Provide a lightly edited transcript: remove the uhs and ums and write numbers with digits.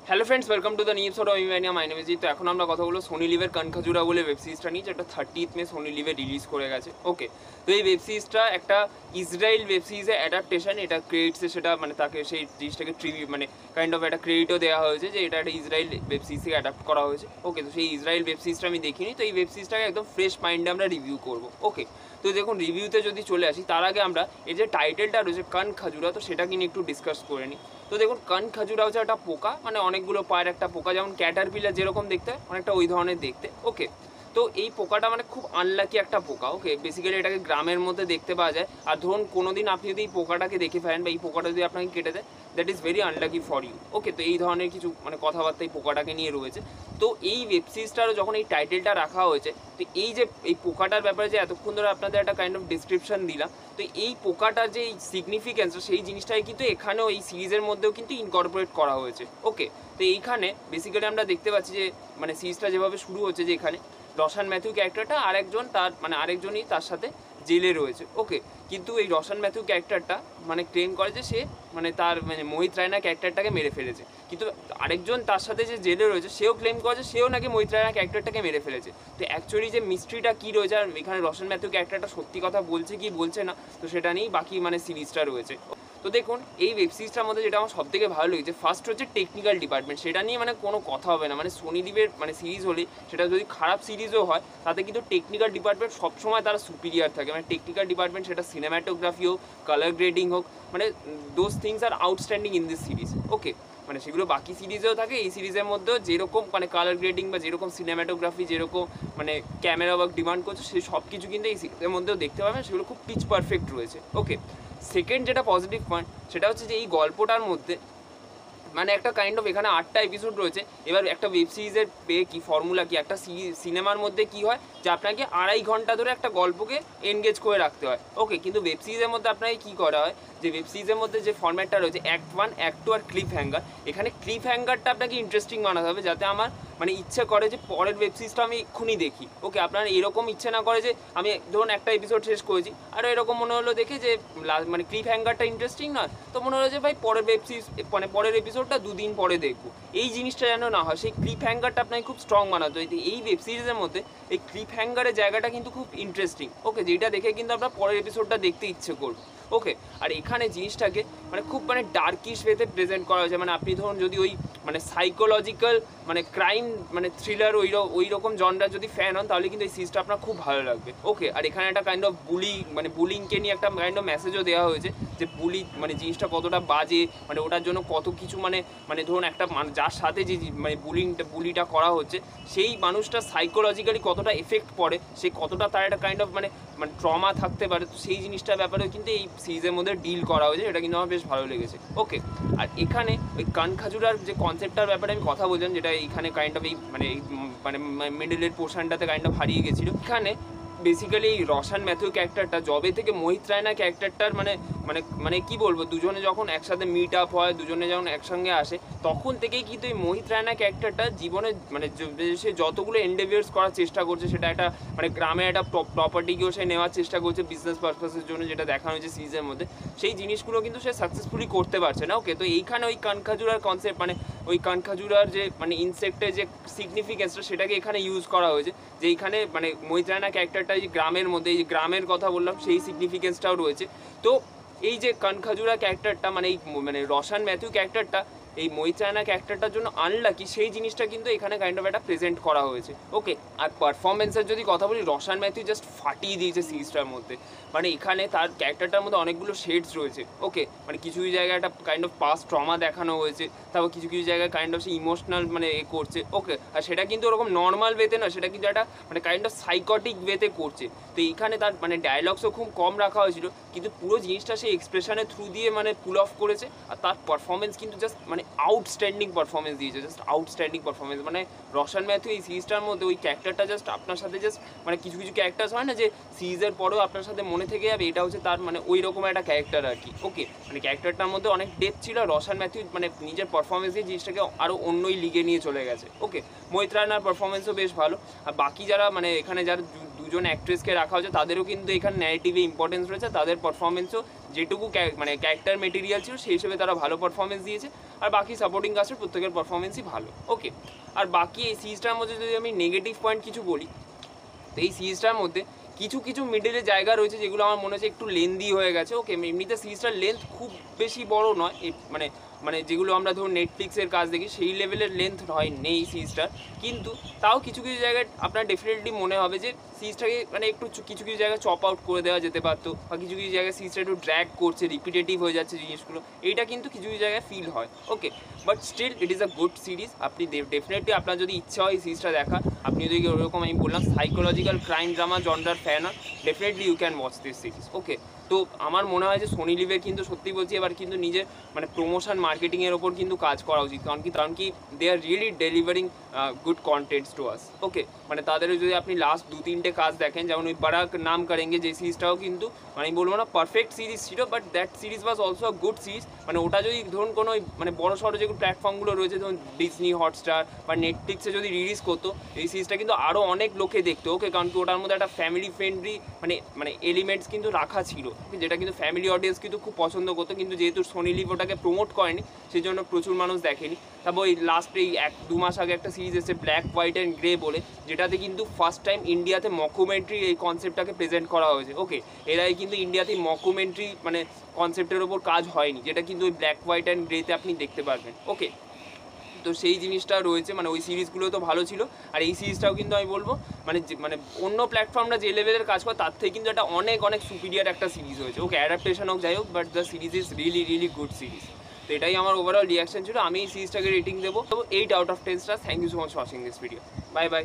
Hello friends, welcome to the new episode of ইমানিয়া। My name is Jeet. তো এখন আমরা কথা বলবো সোনি লিভের কানখাজুরা বলে ওয়েব সিরিজটা নিয়ে, যেটা 30th মে সোনি লিভে রিলিজ করে গেছে। ওকে, তো এই ওয়েব সিরিজটা একটা ইসরায়েল ওয়েব সিরিজের অ্যাডাপ্টেশন। এটা ক্রেডিটসে সেটা মানে তাকে সেই জিনিসটাকে মানে কাইন্ড অফ একটা ক্রেডিটও দেওয়া হয়েছে যে এটা একটা ইসরায়েল ওয়েব সিরিজ থেকে অ্যাডাপ্ট করা হয়েছে। ওকে, তো সেই ইসরায়েল ওয়েব সিরিজটা আমি দেখিনি, তো এই ওয়েব সিরিজটাকে একদম ফ্রেশ মাইন্ডে আমরা রিভিউ করবো। ওকে, তো দেখুন রিভিউতে যদি চলে আসি তার আগে আমরা এই যে টাইটেলটা রয়েছে কানখাজুরা, তো সেটাকে নিয়ে একটু ডিসকাস করে নিই। তো দেখুন কানখাজুরা হচ্ছে একটা পোকা, মানে অনেকগুলো পায়ের একটা পোকা, যেমন ক্যাটারপিলার যেরকম দেখতে অনেকটা ওই ধরনের দেখতে। ওকে, তো এই পোকাটা মানে খুব আনলাকি একটা পোকা। ওকে, বেসিক্যালি এটাকে গ্রামের মধ্যে দেখতে পাওয়া যায়। আর ধরুন কোনোদিন আপনি যদি এই পোকাটাকে দেখে ফেলেন বা এই পোকাটা যদি আপনাকে কেটে দেয়, that is very unlucky for you. Okay, তো এই ধরনের কিছু মানে কথাবার্তা এই পোকাটাকে নিয়ে রয়েছে। তো এই ওয়েব সিরিজটারও যখন এই টাইটেলটা রাখা হয়েছে, তো এই যে এই পোকাটার ব্যাপারে যে এতক্ষণ ধরে আপনাদের একটা কাইন্ড অফ ডিসক্রিপশন দিলাম, তো এই পোকাটার যে এই সিগনিফিকেন্স, সেই জিনিসটাই কিন্তু এখানেও এই সিরিজের মধ্যেও কিন্তু ইনকর্পোরেট করা হয়েছে। ওকে, তো এইখানে বেসিক্যালি আমরা দেখতে পাচ্ছি যে মানে সিরিজটা যেভাবে শুরু হচ্ছে, যে এখানে রশান ম্যাথিউ ক্যারেক্টারটা আরেকজনই তার সাথে জেলে রয়েছে। ওকে, কিন্তু এই রশান ম্যাথিউ ক্যারেক্টারটা মানে ক্লেম করে যে সে মানে তার মানে মোহিত রায়না ক্যারেক্টারটাকে মেরে ফেলেছে, কিন্তু আরেকজন তার সাথে যে জেলে রয়েছে সেও ক্লেম করে যে সেও নাকি মোহিত রায়না ক্যারেক্টারটাকে মেরে ফেলেছে। তো অ্যাকচুয়ালি যে মিস্ট্রিটা কী রয়েছে, আর এখানে রশান ম্যাথিউ ক্যারেক্টারটা সত্যি কথা বলছে কি বলছে না, তো সেটা নিয়েই বাকি মানে সিরিজটা রয়েছে। তো দেখুন এই ওয়েব সিরিজটার মধ্যে যেটা আমার সবথেকে ভালো লেগেছে, ফার্স্ট হচ্ছে টেকনিক্যাল ডিপার্টমেন্ট। সেটা নিয়ে মানে কোনো কথা হবে না, মানে সোনি লিভের মানে সিরিজ হলে সেটা যদি খারাপ সিরিজও হয় তাতে কিন্তু টেকনিক্যাল ডিপার্টমেন্ট সবসময় তারা সুপিরিয়ার থাকে। মানে টেকনিক্যাল ডিপার্টমেন্ট, সেটা সিনেমাটোগ্রাফি হোক, কালার গ্রেডিং হোক, মানে those things are outstanding in this series. Okay, মানে সেগুলো বাকি সিরিজেও থাকে, এই সিরিজের মধ্যেও যেরকম মানে কালার গ্রেডিং বা যেরকম সিনেমাটোগ্রাফি যেরকম মানে ক্যামেরা ওয়ার্ক ডিমান্ড করছে, সেই সব কিছু কিন্তু এই সিরিজের মধ্যেও দেখতে পাবেন, সেগুলো খুব পিচ পারফেক্ট রয়েছে। ওকে, সেকেন্ড যেটা পজিটিভ পয়েন্ট সেটা হচ্ছে যে এই গল্পটার মধ্যে মানে একটা কাইন্ড অফ এখানে 8টা এপিসোড রয়েছে। এবার একটা ওয়েব সিরিজের কি ফর্মুলা কি, একটা সিনেমার মধ্যে কি হয় যে আপনাকে 2.5 ঘন্টা ধরে একটা গল্পকে এনগেজ করে রাখতে হয়। ওকে, কিন্তু ওয়েব সিরিজের মধ্যে আপনাকে কী করা হয়, যে ওয়েব সিরিজের মধ্যে যে ফর্ম্যাটটা রয়েছে অ্যাক্ট 1, অ্যাক্ট 2 আর ক্লিপ হ্যাঙ্গার, এখানে ক্লিপ হ্যাঙ্গারটা আপনাকে ইন্টারেস্টিং বানাতে হবে যাতে আমার মানে ইচ্ছে করে যে পরের ওয়েব সিরিজটা আমি এক্ষুনি দেখি। ওকে, আপনার এরকম ইচ্ছে না করে যে আমি ধরুন একটা এপিসোড শেষ করেছি আর এরকম মনে হলো দেখে যে মানে ক্লিপ হ্যাঙ্গারটা ইন্টারেস্টিং নয়, তো মনে হলো যে ভাই পরের ওয়েব সিরিজ মানে পরের এপিসোডটা 2 দিন পরে দেখবো। এই জিনিসটা যেন না হয়, সেই ক্লিপ হ্যাঙ্গারটা আপনাকে খুব স্ট্রং বানাতে হয়। এই ওয়েব সিরিজের মধ্যে এই ক্লিপ হ্যাঙ্গারের জায়গাটা কিন্তু খুব ইন্টারেস্টিং। ওকে, যেটা দেখে কিন্তু আমরা পরের এপিসোডটা দেখতে ইচ্ছে করবো। ওকে, আর এখানে জিনিসটাকে মানে খুব মানে ডার্কিশ ওয়েতে প্রেজেন্ট করা হয়েছে। মানে আপনি ধরুন যদি ওই মানে সাইকোলজিক্যাল মানে ক্রাইম মানে থ্রিলার ওই রকম জনরা যদি ফ্যান হন, তাহলে কিন্তু এই সিরিজটা আপনার খুব ভালো লাগবে। ওকে, আর এখানে একটা কাইন্ড অফ বুলিংকে নিয়ে একটা কাইন্ড অফ মেসেজও দেওয়া হয়েছে যে বুলি মানে জিনিসটা কতটা বাজে, মানে ওটার জন্য কত কিছু মানে ধরুন একটা যার সাথে যে মানে বুলিটা করা হচ্ছে সেই মানুষটা সাইকোলজিক্যালি কতটা এফেক্ট পড়ে, সে কতটা তার একটা কাইন্ড অফ মানে ট্রমা থাকতে পারে, তো সেই জিনিসটার ব্যাপারেও কিন্তু এই সিরিজের মধ্যে ডিল করা হয়েছে, এটা কিন্তু আমার বেশ ভালো লেগেছে। ওকে, আর এখানে ওই কানখাজুরার যে কনসেপ্টটার ব্যাপারে আমি কথা বলছিলাম, যেটা এইখানে কাইন্ড অফ এই মানে মিডলের পোর্শনটাতে কাইন্ড অফ হারিয়ে গেছিলো, এখানে বেসিক্যালি এই রশান ম্যাথিউ ক্যারেক্টারটা জবে থেকে মোহিত রায়না ক্যারেক্টারটার মানে কি বলবো, দুজনে যখন একসাথে মিট আপ হয়, দুজনে যখন একসঙ্গে আসে, তখন থেকেই কিন্তু এই মোহিত রায়না ক্যারেক্টারটা জীবনে মানে সে যতগুলো এন্ডেভিয়ার্স করার চেষ্টা করছে, সেটা একটা মানে গ্রামে একটা প্রপার্টিকেও সে নেওয়ার চেষ্টা করছে বিজনেস পারপাসের জন্য, যেটা দেখানো হয়েছে সিরিজের মধ্যে, সেই জিনিসগুলো কিন্তু সে সাকসেসফুলি করতে পারছে না। ওকে, তো এইখানে ওই কানখাজুরার কনসেপ্ট মানে ওই কানখাজুরার যে মানে ইনসেক্টের যে সিগনিফিকেন্সটা সেটাকে এখানে ইউজ করা হয়েছে, যে এইখানে মানে মোহিত রায়না ক্যারেক্টারটা এই গ্রামের মধ্যে, এই যে গ্রামের কথা বললাম সেই সিগনিফিকেন্সটাও রয়েছে। তো এই যে কানখাজুরা ক্যারেক্টারটা মানে এই মানে রশান ম্যাথিউ ক্যারেক্টারটা এই মোহিত রায়না ক্যারেক্টারটার জন্য আনলাকি, সেই জিনিসটা কিন্তু এখানে কাইন্ড অফ একটা প্রেজেন্ট করা হয়েছে। ওকে, আর পারফরমেন্সের যদি কথা বলি, রশান ম্যাথিউ জাস্ট ফাটিয়ে দিয়েছে সিরিজটার মধ্যে। মানে এখানে তার ক্যারেক্টারটার মধ্যে অনেকগুলো শেডস রয়েছে। ওকে, মানে কিছু কিছু জায়গায় একটা কাইন্ড অফ পাস্ট ট্রমা দেখানো হয়েছে, তারপর কিছু কিছু জায়গায় কাইন্ড অফ সে ইমোশনাল মানে করছে। ওকে, আর সেটা কিন্তু ওরকম নর্মাল ওয়েতে না, সেটা কিন্তু একটা মানে কাইন্ড অফ সাইকটিক ওয়েতে করছে। তো এইখানে তার মানে ডায়লগসও খুব কম রাখা হয়েছিল, কিন্তু পুরো জিনিসটা সেই এক্সপ্রেশনের থ্রু দিয়ে মানে পুল অফ করেছে। আর তার পারফরমেন্স কিন্তু জাস্ট মানে আউটস্ট্যান্ডিং পারফরমেন্স দিয়েছে, জাস্ট আউটস্ট্যান্ডিং পারফরমেন্স। মানে রশান ম্যাথিউ এই সিরিজটার মধ্যে ওই ক্যারেক্টারটা জাস্ট আপনার সাথে জাস্ট মানে কিছু কিছু ক্যারেক্টার্স হয় না যে সিরিজের পরেও আপনার সাথে মনে থেকে যাবে, এটা হচ্ছে তার মানে ওই রকম একটা ক্যারেক্টার আর কি। ওকে, মানে ক্যারেক্টারটার মধ্যে অনেক ডেপথ ছিল, রশান ম্যাথিউ মানে নিজের পারফরমেন্স দিয়ে জিনিসটাকে আরও অন্যই লিগে নিয়ে চলে গেছে। ওকে, মোহিত রায়নার পারফরমেন্সও বেশ ভালো। আর বাকি যারা মানে এখানে যারা দুজন অ্যাক্ট্রেসকে রাখা হয়েছে, তাদেরও কিন্তু এখানে ন্যারেটিভে ইম্পর্টেন্স রয়েছে, তাদের পারফরমেন্সও যেটুকু মানে ক্যারেক্টার মেটেরিয়াল ছিল সেই হিসেবে তারা ভালো পারফরমেন্স দিয়েছে, আর বাকি সাপোর্টিং কাস্টের প্রত্যেকের পারফরমেন্সই ভালো। ওকে, আর বাকি এই সিরিজটার মধ্যে যদি আমি নেগেটিভ পয়েন্ট কিছু বলি, তো এই সিরিজটার মধ্যে কিছু কিছু মিডলে জায়গা রয়েছে যেগুলো আমার মনে হচ্ছে একটু লেন্দি হয়ে গেছে। ওকে, এমনিতে সিরিজটার লেন্থ খুব বেশি বড় নয়, মানে মানে যেগুলো আমরা ধরুন নেটফ্লিক্সের কাজ দেখি সেই লেভেলের লেন্থ হয় নেই সিরিজটার, কিন্তু তাও কিছু কিছু জায়গায় আপনার ডেফিনেটলি মনে হবে যে সিরিজটাকে মানে একটু কিছু কিছু জায়গায় চপ আউট করে দেওয়া যেতে পারতো, বা কিছু কিছু জায়গায় সিরিজটা একটু ড্র্যাগ করছে, রিপিটেটিভ হয়ে যাচ্ছে জিনিসগুলো, এইটা কিন্তু কিছু কিছু জায়গায় ফিল হয়। Okay, but still it is a good series. আপনি ডেফিনেটলি আপনার যদি ইচ্ছা হয় এই সিরিজটা দেখা, আপনি যদি ওরকম আমি বললাম সাইকোলজিক্যাল ক্রাইম ড্রামা জনরার ফ্যান হয়, definitely you can watch this series. Okay, তো আমার মনে হয় যে সোনি লিভের কিন্তু সত্যি বলছি এবার কিন্তু নিজের মানে প্রমোশন মার্কেটিংয়ের ওপর কিন্তু কাজ করা উচিত, কারণ কি they are really delivering good contents to us. Okay, মানে তাদের যদি আপনি লাস্ট 2-3টে কাজ দেখেন, যেমন ওই বারাক নাম করেঙ্গে যে সিরিজটাও কিন্তু মানে আমি বলবো না পারফেক্ট সিরিজ ছিল, but that series was also a good series. মানে ওটা যদি ধরুন কোনো মানে বড় সড়ো যেগুলো প্ল্যাটফর্মগুলো রয়েছে, ধরুন ডিজনি, হটস্টার বা নেটফ্লিক্সে যদি রিলিজ করতো, এই সিরিজটা কিন্তু আরও অনেক লোকে দেখতো। ওকে, কারণ কি ওটার মধ্যে একটা ফ্যামিলি ফ্রেন্ডলি মানে মানে এলিমেন্টস কিন্তু রাখা ছিল, যেটা কিন্তু ফ্যামিলি অডিয়েন্স কিন্তু খুব পছন্দ করতো, কিন্তু যেহেতু সোনি লিভ ওটাকে প্রমোট করেনি সেই জন্য প্রচুর মানুষ দেখেনি। তারপর ওই লাস্টে এই 1-2 মাস আগে একটা সিরিজ এসেছে ব্ল্যাক, হোয়াইট অ্যান্ড গ্রে বলে, যেটাতে কিন্তু ফার্স্ট টাইম ইন্ডিয়াতে মকুমেন্ট্রি এই কনসেপ্টটাকে প্রেজেন্ট করা হয়েছে। ওকে, এরাই কিন্তু ইন্ডিয়াতে মকুমেন্ট্রি মানে কনসেপ্টের ওপর কাজ হয়নি, যেটা কিন্তু ওই ব্ল্যাক, হোয়াইট অ্যান্ড গ্রেতে আপনি দেখতে পারবেন। ওকে, তো সেই জিনিসটা রয়েছে, মানে ওই সিরিজগুলো তো ভালো ছিল, আর এই সিরিজটাও কিন্তু আমি বলবো মানে মানে অন্য প্ল্যাটফর্মরা যে লেভেলের কাজ করে তার থেকে কিন্তু একটা অনেক অনেক সুপিরিয়ার একটা সিরিজ হয়েছে। ওকে, অ্যাডাপ্টেশন হোক যাই হোক, but the series is really really good series. তো এটাই আমার ওভারঅল রিয়াকশন ছিল। আমি এই সিরিজটাকে রেটিং দেবো তো 8 out of 10 star. Thank you so much for watching this video. Bye by.